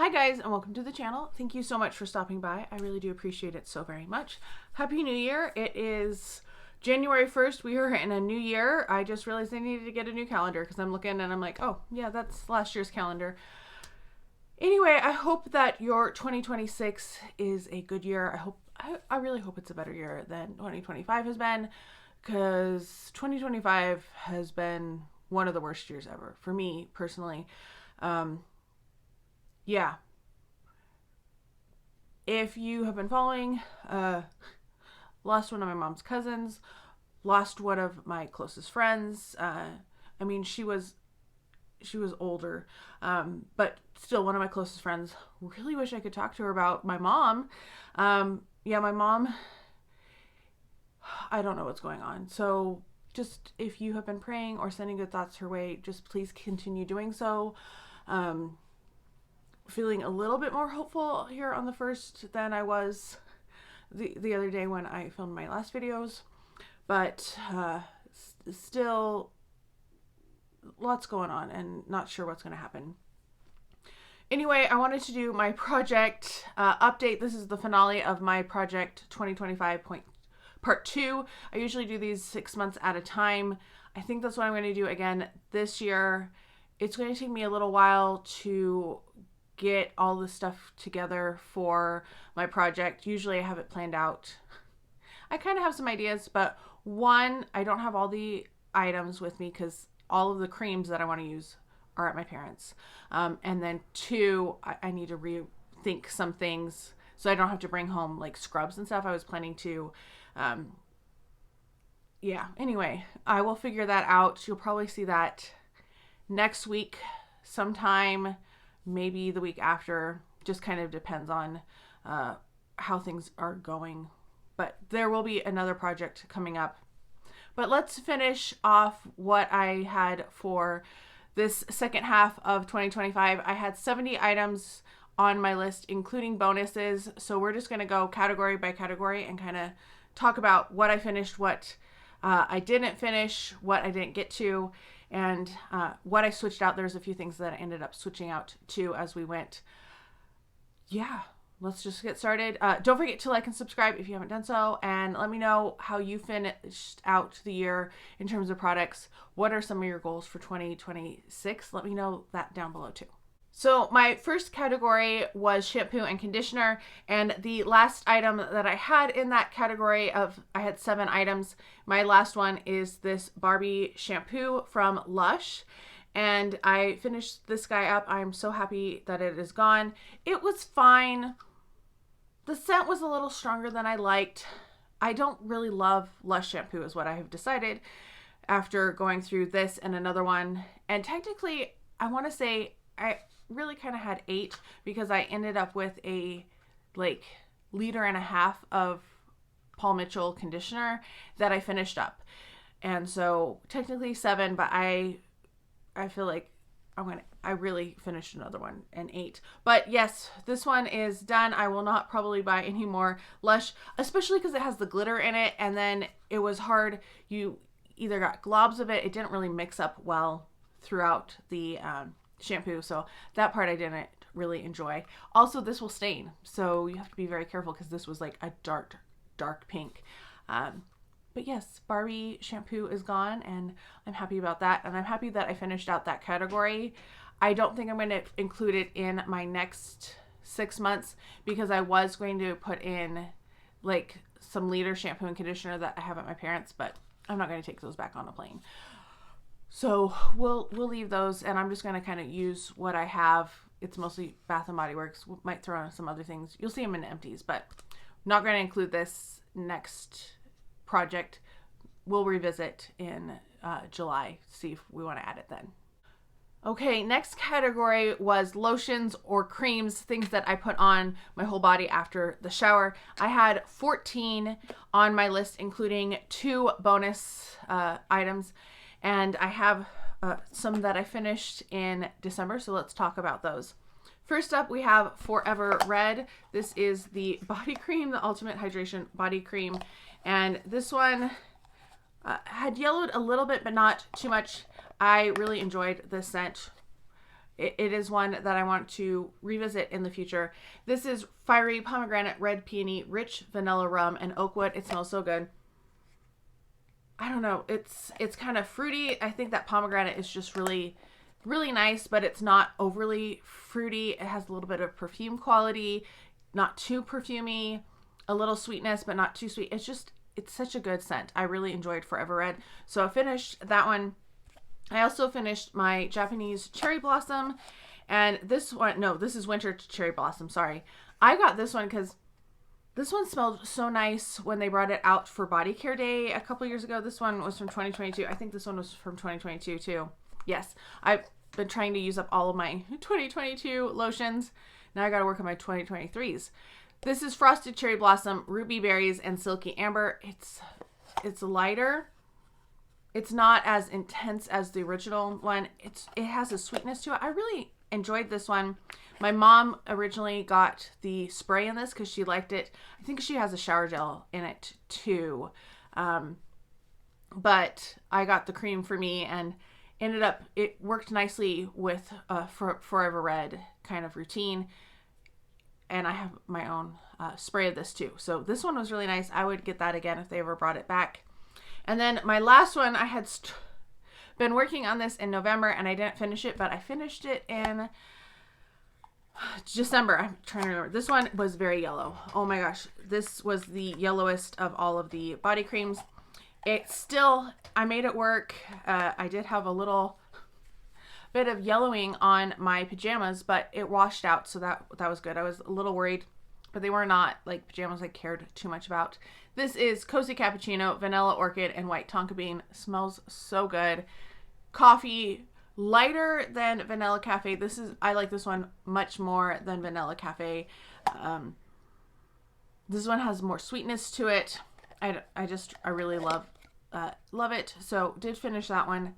Hi guys, and welcome to the channel. Thank you so much for stopping by. I really do appreciate it so very much. Happy New Year. It is January 1st. We are in a new year. I just realized I needed to get a new calendar because I'm looking and I'm like, oh yeah, that's last year's calendar. Anyway, I hope that your 2026 is a good year. I really hope it's a better year than 2025 has been, because 2025 has been one of the worst years ever for me personally. Yeah. If you have been following, lost one of my mom's cousins, lost one of my closest friends. I mean, she was older, but still one of my closest friends. Really wish I could talk to her about my mom. Yeah, my mom, I don't know what's going on. So just if you have been praying or sending good thoughts her way, just please continue doing so. Feeling a little bit more hopeful here on the 1st than I was the other day when I filmed my last videos, but still lots going on and not sure what's going to happen. Anyway, I wanted to do my project update. This is the finale of my project 2025 part 2. I usually do these 6 months at a time. I think that's what I'm going to do again this year. It's going to take me a little while to get all the stuff together for my project. Usually I have it planned out. I kind of have some ideas, but one, I don't have all the items with me because all of the creams that I want to use are at my parents'. And then two, I need to rethink some things so I don't have to bring home like scrubs and stuff. I was planning to, yeah, anyway, I will figure that out. You'll probably see that next week sometime, maybe the week after. Just kind of depends on how things are going. But there will be another project coming up. But let's finish off what I had for this second half of 2025. I had 70 items on my list, including bonuses. So we're just going to go category by category and kind of talk about what I finished, what I didn't finish, what I didn't get to, and what I switched out. There's a few things that I ended up switching out to as we went. Yeah, let's just get started. Don't forget to like and subscribe if you haven't done so, and let me know how you finished out the year in terms of products. What are some of your goals for 2026? Let me know that down below too. So my first category was shampoo and conditioner, and the last item that I had in that category I had 7 items. My last one is this Barbie shampoo from Lush, and I finished this guy up. I'm so happy that it is gone. It was fine. The scent was a little stronger than I liked. I don't really love Lush shampoo is what I have decided after going through this and another one. And technically, I want to say I really kind of had 8 because I ended up with a like 1.5 liters of Paul Mitchell conditioner that I finished up. And so technically 7, but I feel like I really finished another one and 8. But yes, this one is done. I will not probably buy any more Lush, especially because it has the glitter in it, and then it was hard. You either got globs of it. It didn't really mix up well throughout the shampoo, so that part I didn't really enjoy. Also, this will stain, so you have to be very careful because this was like a dark pink. But yes, Barbie shampoo is gone, and I'm happy about that, and I'm happy that I finished out that category. I don't think I'm going to include it in my next 6 months because I was going to put in like some liter shampoo and conditioner that I have at my parents', but I'm not going to take those back on a plane. So we'll leave those, and I'm just going to kind of use what I have. It's mostly Bath & Body Works. We might throw in some other things. You'll see them in empties, but not going to include this next project. We'll revisit in July, see if we want to add it then. Okay, next category was lotions or creams, things that I put on my whole body after the shower. I had 14 on my list, including 2 bonus items. And I have some that I finished in December, so let's talk about those. First up, we have Forever Red. This is the body cream, the Ultimate Hydration Body Cream. And this one had yellowed a little bit, but not too much. I really enjoyed this scent. it is one that I want to revisit in the future. This is Fiery Pomegranate Red Peony, Rich Vanilla Rum, and Oakwood. It smells so good. I don't know. It's kind of fruity. I think that pomegranate is just really, really nice, but it's not overly fruity. It has a little bit of perfume quality, not too perfumey, a little sweetness, but not too sweet. It's such a good scent. I really enjoyed Forever Red. So I finished that one. I also finished my Japanese Cherry Blossom, and this one, no, this is Winter Cherry Blossom, sorry. I got this one because this one smelled so nice when they brought it out for Body Care Day a couple years ago. This one was from 2022. I think this one was from 2022 too. Yes, I've been trying to use up all of my 2022 lotions. Now I got to work on my 2023s. This is Frosted Cherry Blossom, Ruby Berries, and Silky Amber. It's lighter. It's not as intense as the original one. It has a sweetness to it. I really enjoyed this one. My mom originally got the spray in this because she liked it. I think she has a shower gel in it too. But I got the cream for me, and it worked nicely with Forever Red kind of routine. And I have my own spray of this too. So this one was really nice. I would get that again if they ever brought it back. And then my last one, I had been working on this in November and I didn't finish it, but I finished it in December. I'm trying to remember. This one was very yellow. Oh my gosh. This was the yellowest of all of the body creams. I made it work. I did have a little bit of yellowing on my pajamas, but it washed out, so that was good. I was a little worried, but they were not like pajamas I cared too much about. This is Cozy Cappuccino, Vanilla Orchid, and White Tonka Bean. Smells so good. Coffee, lighter than Vanilla Cafe. I like this one much more than Vanilla Cafe. This one has more sweetness to it. I really love it. So did finish that one.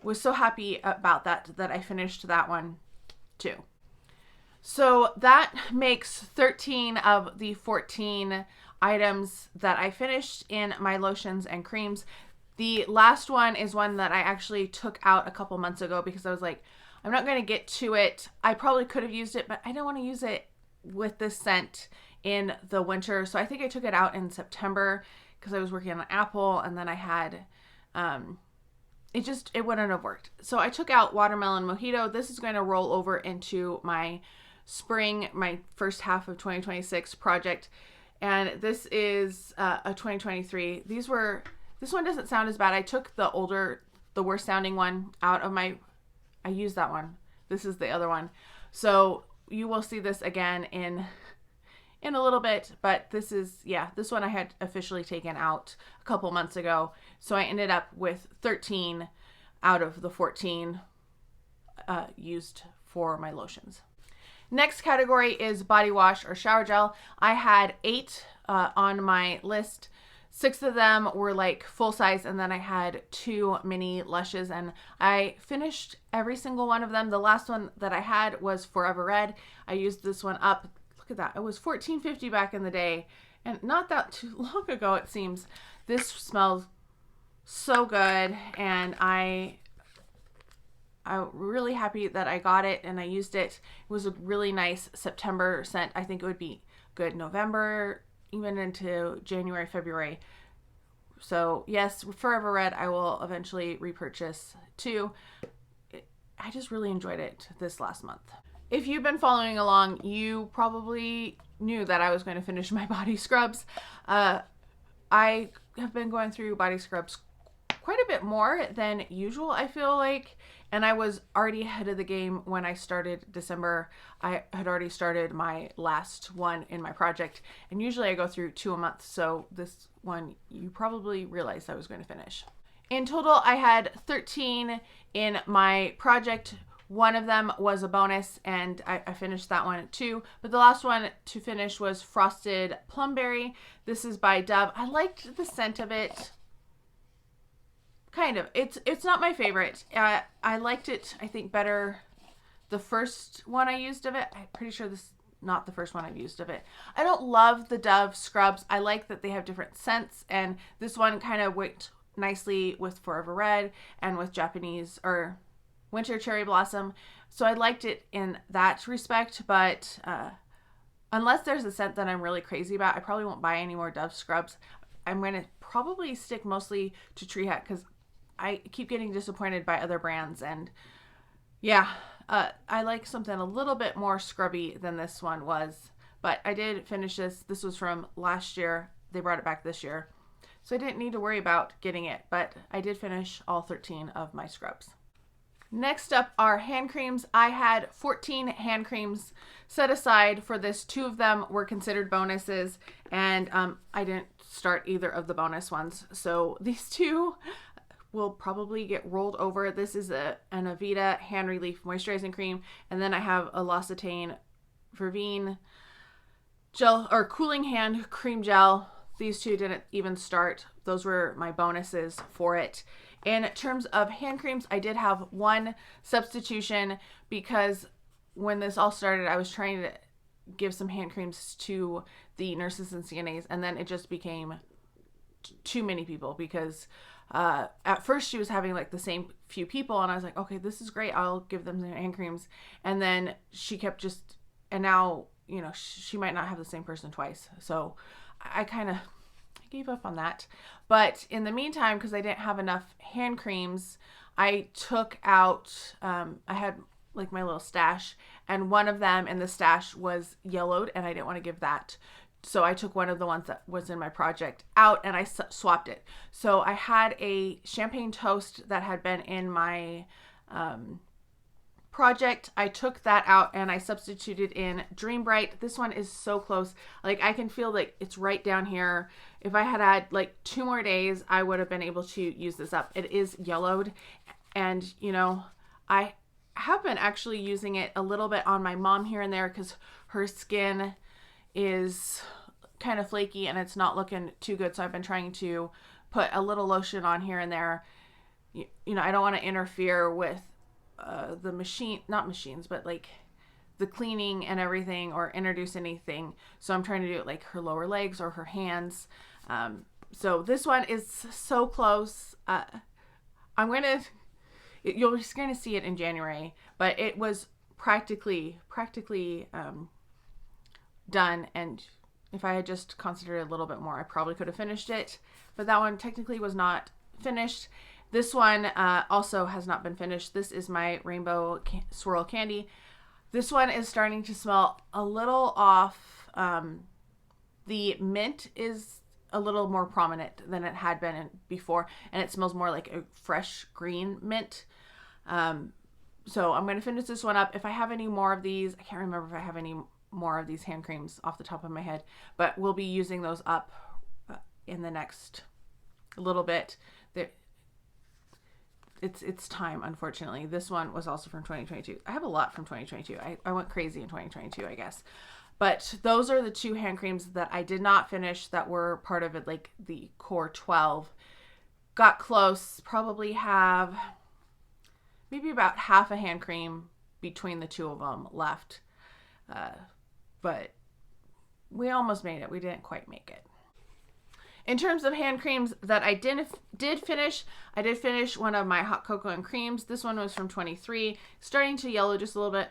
Was so happy about that I finished that one too. So that makes 13 of the 14 items that I finished in my lotions and creams. The last one is one that I actually took out a couple months ago because I was like, I'm not going to get to it. I probably could have used it, but I don't want to use it with this scent in the winter. So I think I took it out in September because I was working on Apple, and then I had it wouldn't have worked. So I took out Watermelon Mojito. This is going to roll over into my spring, my first half of 2026 project. And this is a 2023. This one doesn't sound as bad. I took the worst sounding one out of I used that one. This is the other one. So you will see this again in a little bit, but this one I had officially taken out a couple months ago. So I ended up with 13 out of the 14 used for my lotions. Next category is body wash or shower gel. I had 8 on my list. 6 of them were like full size, and then I had 2 mini Lushes, and I finished every single one of them. The last one that I had was Forever Red. I used this one up. Look at that. It was $14.50 back in the day, and not that too long ago, it seems. This smells so good, and I'm really happy that I got it and I used it. It was a really nice September scent. I think it would be good November, even into January, February. So yes, Forever Red I will eventually repurchase too. I just really enjoyed it this last month. If you've been following along, you probably knew that I was going to finish my body scrubs. I have been going through body scrubs quite a bit more than usual, I feel like. And I was already ahead of the game when I started December. I had already started my last one in my project. And usually I go through 2 a month. So this one, you probably realized I was going to finish. In total, I had 13 in my project. One of them was a bonus, and I finished that one too. But the last one to finish was Frosted Plumberry. This is by Dove. I liked the scent of it. Kind of. It's not my favorite. I liked it, I think, better the first one I used of it. I'm pretty sure this is not the first one I've used of it. I don't love the Dove scrubs. I like that they have different scents, and this one kind of went nicely with Forever Red and with Winter Cherry Blossom. So I liked it in that respect, but unless there's a scent that I'm really crazy about, I probably won't buy any more Dove scrubs. I'm going to probably stick mostly to Tree Hut because I keep getting disappointed by other brands. And yeah, I like something a little bit more scrubby than this one was. But I did finish this. This was from last year. They brought it back this year. So I didn't need to worry about getting it. But I did finish all 13 of my scrubs. Next up are hand creams. I had 14 hand creams set aside for this. 2 of them were considered bonuses, and I didn't start either of the bonus ones. So these 2 will probably get rolled over. This is an Aveda Hand Relief Moisturizing Cream, and then I have a L'Occitane Verveine Gel or Cooling Hand Cream Gel. These 2 didn't even start. Those were my bonuses for it. In terms of hand creams, I did have 1 substitution because when this all started, I was trying to give some hand creams to the nurses and CNAs, and then it just became too many people because at first she was having like the same few people, and I was like, okay, this is great. I'll give them the hand creams. And then she kept just, and now, you know, she might not have the same person twice. So I kind of gave up on that. But in the meantime, because I didn't have enough hand creams, I took out, I had like my little stash, and one of them in the stash was yellowed, and I didn't want to give that. So I took one of the ones that was in my project out, and I swapped it. So I had a champagne toast that had been in my project. I took that out and I substituted in Dream Bright. This one is so close. Like I can feel like it's right down here. If I had had like 2 more days, I would have been able to use this up. It is yellowed, and you know, I have been actually using it a little bit on my mom here and there because her skin is kind of flaky and it's not looking too good. So I've been trying to put a little lotion on here and there. You know, I don't want to interfere with the not machines, but like the cleaning and everything, or introduce anything. So I'm trying to do it like her lower legs or her hands. So this one is so close. You're just going to see it in January, but it was practically done. And if I had just concentrated a little bit more, I probably could have finished it, but that one technically was not finished. This one also has not been finished. This is my Rainbow Swirl Candy. This one is starting to smell a little off. The mint is a little more prominent than it had been before, and it smells more like a fresh green mint. So I'm going to finish this one up. If I have any more of these, I can't remember if I have any more of these hand creams off the top of my head, but we'll be using those up in the next little bit. It's time, unfortunately. This one was also from 2022. I have a lot from 2022. I went crazy in 2022, I guess. But those are the 2 hand creams that I did not finish that were part of it, like the core 12. Got close. Probably have maybe about half a hand cream between the 2 of them left. But we almost made it. We didn't quite make it. In terms of hand creams that I did finish, I did finish one of my hot cocoa and creams. This one was from 23, starting to yellow just a little bit.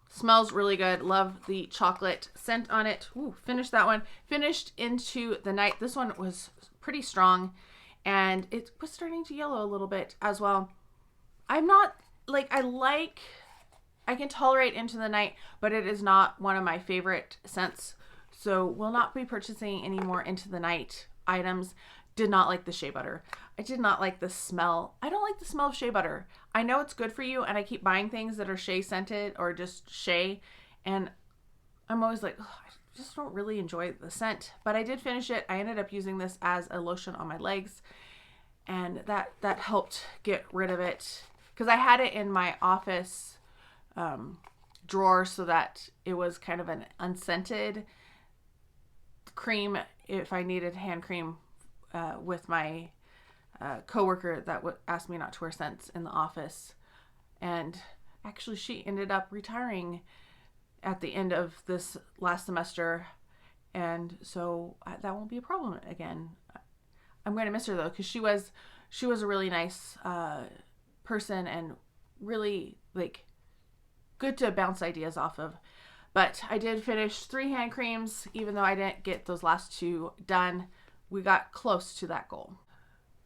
Smells really good. Love the chocolate scent on it. Ooh, finished that one. Finished Into the Night. This one was pretty strong, and it was starting to yellow a little bit as well. I'm not like, I can tolerate Into the Night, but it is not one of my favorite scents. So will not be purchasing any more Into the Night items. Did not like the shea butter. I did not like the smell. I don't like the smell of shea butter. I know it's good for you, and I keep buying things that are shea scented or just shea, and I'm always like, I just don't really enjoy the scent. But I did finish it. I ended up using this as a lotion on my legs, and that helped get rid of it because I had it in my office drawer so that it was kind of an unscented cream if I needed hand cream with my coworker that asked me not to wear scents in the office. And actually she ended up retiring at the end of this last semester, and so that won't be a problem again. I'm going to miss her though, because she was a really nice person, and really like good to bounce ideas off of. But I did finish 3 hand creams, even though I didn't get those last 2 done. We got close to that goal.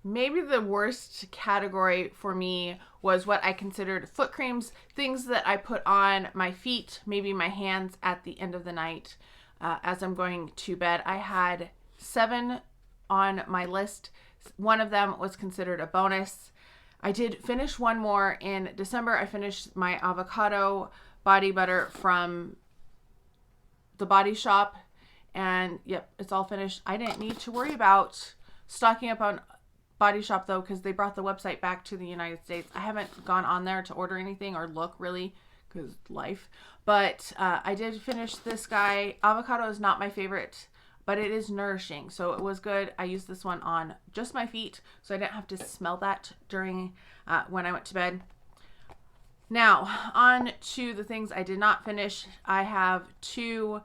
Maybe the worst category for me was what I considered foot creams, things that I put on my feet, maybe my hands at the end of the night as I'm going to bed. I had 7 on my list. One of them was considered a bonus. I did finish one more in December. I finished my avocado body butter from the Body Shop, and yep, it's all finished. I didn't need to worry about stocking up on Body Shop though, because they brought the website back to the United States. I haven't gone on there to order anything or look really, because life. But I did finish this guy. Avocado is not my favorite, but it is nourishing, so it was good. I used this one on just my feet, so I didn't have to smell that during when I went to bed. Now, on to the things I did not finish. I have 2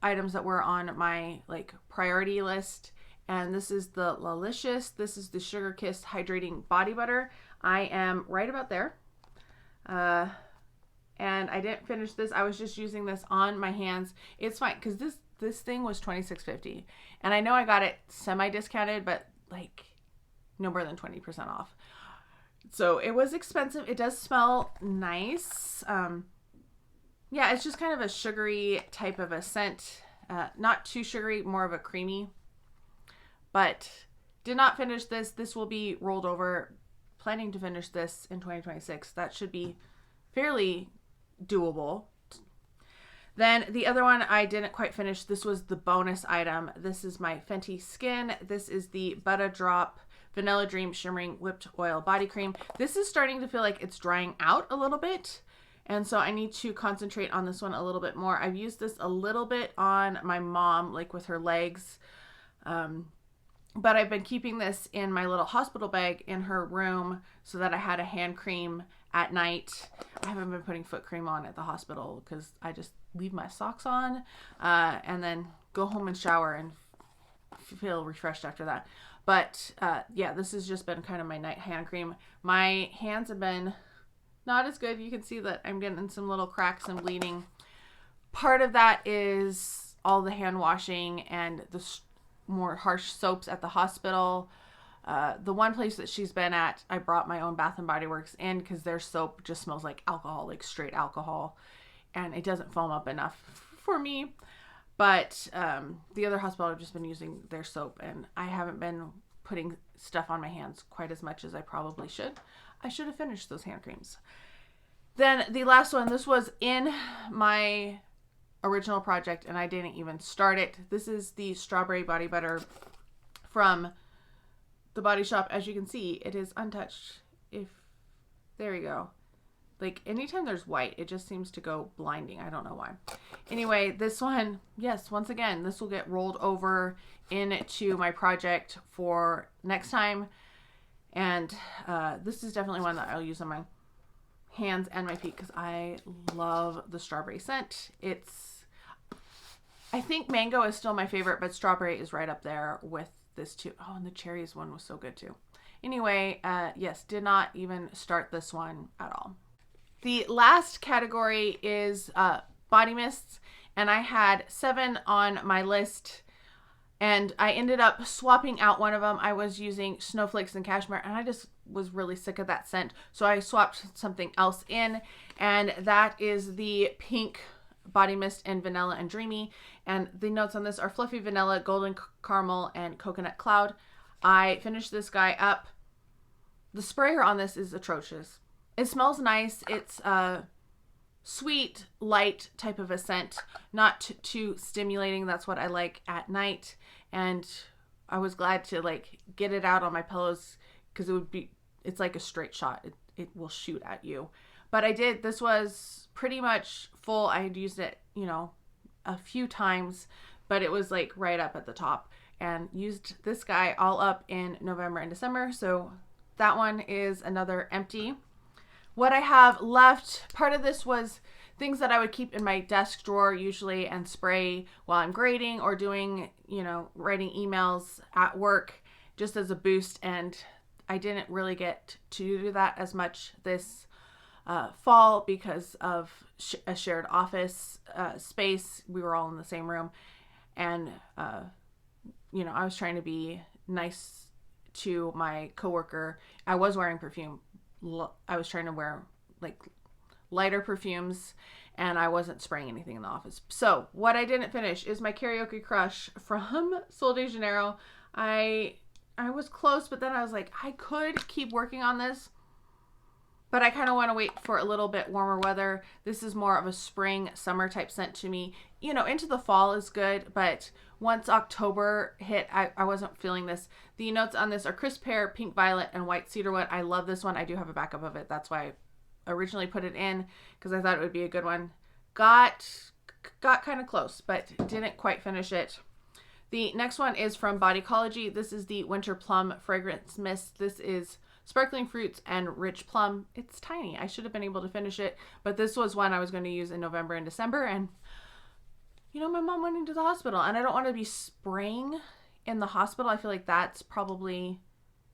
items that were on my like priority list. And this is the Lalicious. This is the Sugar Kissed Hydrating Body Butter. I am right about there. And I didn't finish this. I was just using this on my hands. It's fine because this thing was $26.50. And I know I got it semi-discounted, but like no more than 20% off. So it was expensive. It does smell nice. Yeah, it's just kind of a sugary type of a scent. Not too sugary, more of a creamy. But did not finish this. This will be rolled over. Planning to finish this in 2026. That should be fairly doable. Then the other one I didn't quite finish. This was the bonus item. This is my Fenty Skin. This is the Butter Drop Vanilla Dream Shimmering Whipped Oil Body Cream. This is starting to feel like it's drying out a little bit. And so I need to concentrate on this one a little bit more. I've used this a little bit on my mom, like with her legs. But I've been keeping this in my little hospital bag in her room so that I had a hand cream at night. I haven't been putting foot cream on at the hospital because I just leave my socks on and then go home and shower and feel refreshed after that. But yeah, this has just been kind of my night hand cream. My hands have been not as good. You can see that I'm getting some little cracks and bleeding. Part of that is all the hand washing and the more harsh soaps at the hospital. The one place that she's been at, I brought my own Bath and Body Works in because their soap just smells like alcohol, like straight alcohol, and it doesn't foam up enough for me. But the other hospital, I've just been using their soap, and I haven't been putting stuff on my hands quite as much as I probably should. I should have finished those hand creams. Then the last one, this was in my original project and I didn't even start it. This is the Strawberry Body Butter from the Body Shop. As you can see, it is untouched. There we go. Like anytime there's white, it just seems to go blinding. I don't know why. Anyway, this one, yes, once again, this will get rolled over into my project for next time. And this is definitely one that I'll use on my hands and my feet because I love the strawberry scent. I think mango is still my favorite, but strawberry is right up there with this too. Oh, and the cherries one was so good too. Anyway, yes, did not even start this one at all. The last category is body mists, and I had 7 on my list, and I ended up swapping out one of them. I was using Snowflakes and Cashmere, and I just was really sick of that scent, so I swapped something else in, and that is the pink body mist in Vanilla and Dreamy, and the notes on this are fluffy vanilla, golden caramel, and coconut cloud. I finished this guy up. The sprayer on this is atrocious. It smells nice. It's a sweet, light type of a scent, not too stimulating. That's what I like at night, and I was glad to like get it out on my pillows because it's like a straight shot. It will shoot at you. But I did. This was pretty much full. I had used it, a few times, but it was like right up at the top, and used this guy all up in November and December. So that one is another empty. What I have left, part of this was things that I would keep in my desk drawer usually and spray while I'm grading or doing, writing emails at work just as a boost. And I didn't really get to do that as much this fall because of a shared office space. We were all in the same room, and you know, I was trying to be nice to my coworker. I was wearing perfume. I was trying to wear like lighter perfumes, and I wasn't spraying anything in the office. So what I didn't finish is my karaoke crush from Sol de Janeiro. I was close, but then I was like, I could keep working on this, but I kind of want to wait for a little bit warmer weather. This is more of a spring, summer type scent to me. You know, into the fall is good, but once October hit, I wasn't feeling this. The notes on this are crisp pear, pink violet, and white cedarwood. I love this one. I do have a backup of it. That's why I originally put it in, because I thought it would be a good one. Got kind of close, but didn't quite finish it. The next one is from Bodycology. This is the Winter Plum Fragrance Mist. This is sparkling fruits and rich plum. It's tiny. I should have been able to finish it, but this was one I was going to use in November and December, and you know, my mom went into the hospital, and I don't want to be spraying in the hospital. I feel like that's probably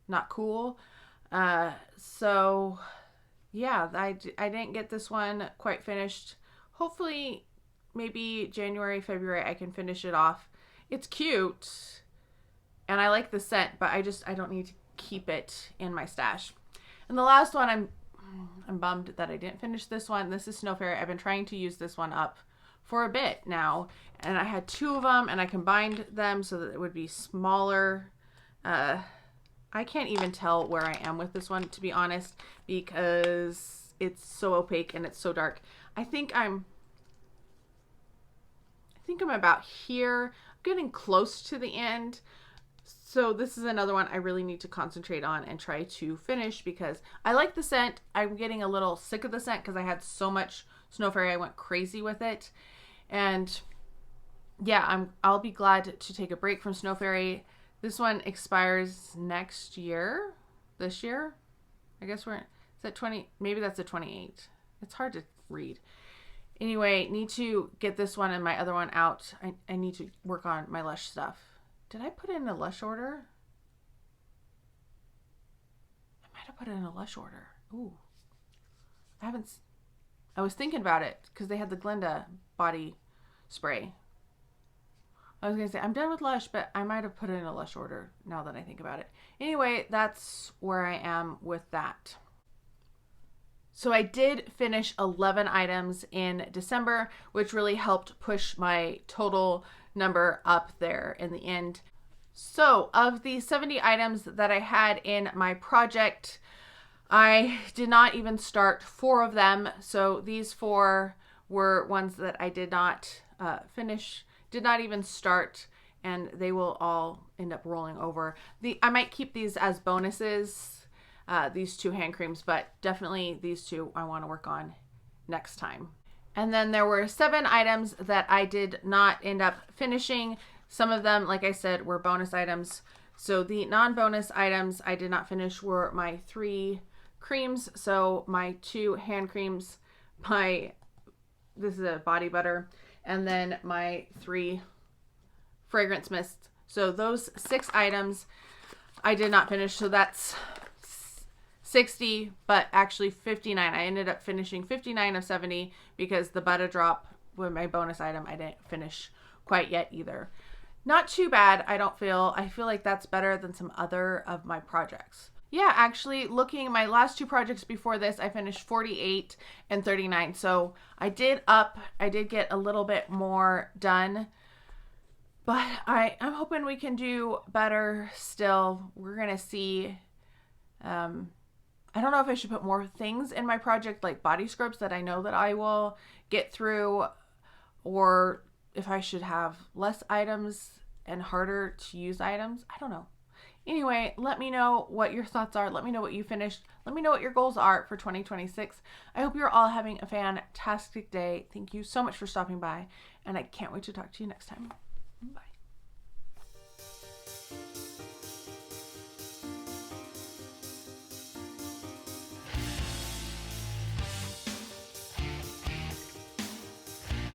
not cool. So yeah, I didn't get this one quite finished. Hopefully maybe January, February, I can finish it off. It's cute and I like the scent, but I don't need to keep it in my stash. And the last one, I'm bummed that I didn't finish this one. This is Snow Fairy. I've been trying to use this one up for a bit now, and I had two of them, and I combined them so that it would be smaller. I can't even tell where I am with this one, to be honest, because it's so opaque and it's so dark. I think I'm about here. I'm getting close to the end. So this is another one I really need to concentrate on and try to finish, because I like the scent. I'm getting a little sick of the scent because I had so much Snow Fairy. I went crazy with it. And yeah, I'll be glad to take a break from Snow Fairy. This one expires next year. This year? I guess is that 20? Maybe that's a 28. It's hard to read. Anyway, need to get this one and my other one out. I need to work on my Lush stuff. Did I put in a Lush order? I might have put in a Lush order. Ooh. I was thinking about it because they had the Glinda body spray. I was going to say, I'm done with Lush, but I might have put in a Lush order now that I think about it. Anyway, that's where I am with that. So I did finish 11 items in December, which really helped push my total number up there in the end. So of the 70 items that I had in my project, I did not even start 4 of them. So these 4 were ones that I did not finish, did not even start, and they will all end up rolling over. I might keep these as bonuses, these 2 hand creams, but definitely these 2 I want to work on next time. And then there were 7 items that I did not end up finishing. Some of them, like I said, were bonus items. So the non-bonus items I did not finish were my 3 creams. So my 2 hand creams, this is a body butter, and then my 3 fragrance mists. So those 6 items I did not finish. So that's 60, but actually 59. I ended up finishing 59 of 70 because the butter drop with my bonus item I didn't finish quite yet either. Not too bad, I don't feel. I feel like that's better than some other of my projects. Yeah, actually, looking at my last 2 projects before this, I finished 48 and 39. So I did get a little bit more done, but I'm hoping we can do better still. We're going to see. I don't know if I should put more things in my project, like body scrubs that I know that I will get through, or if I should have less items and harder to use items. I don't know. Anyway, let me know what your thoughts are. Let me know what you finished. Let me know what your goals are for 2026. I hope you're all having a fantastic day. Thank you so much for stopping by, and I can't wait to talk to you next time. Bye.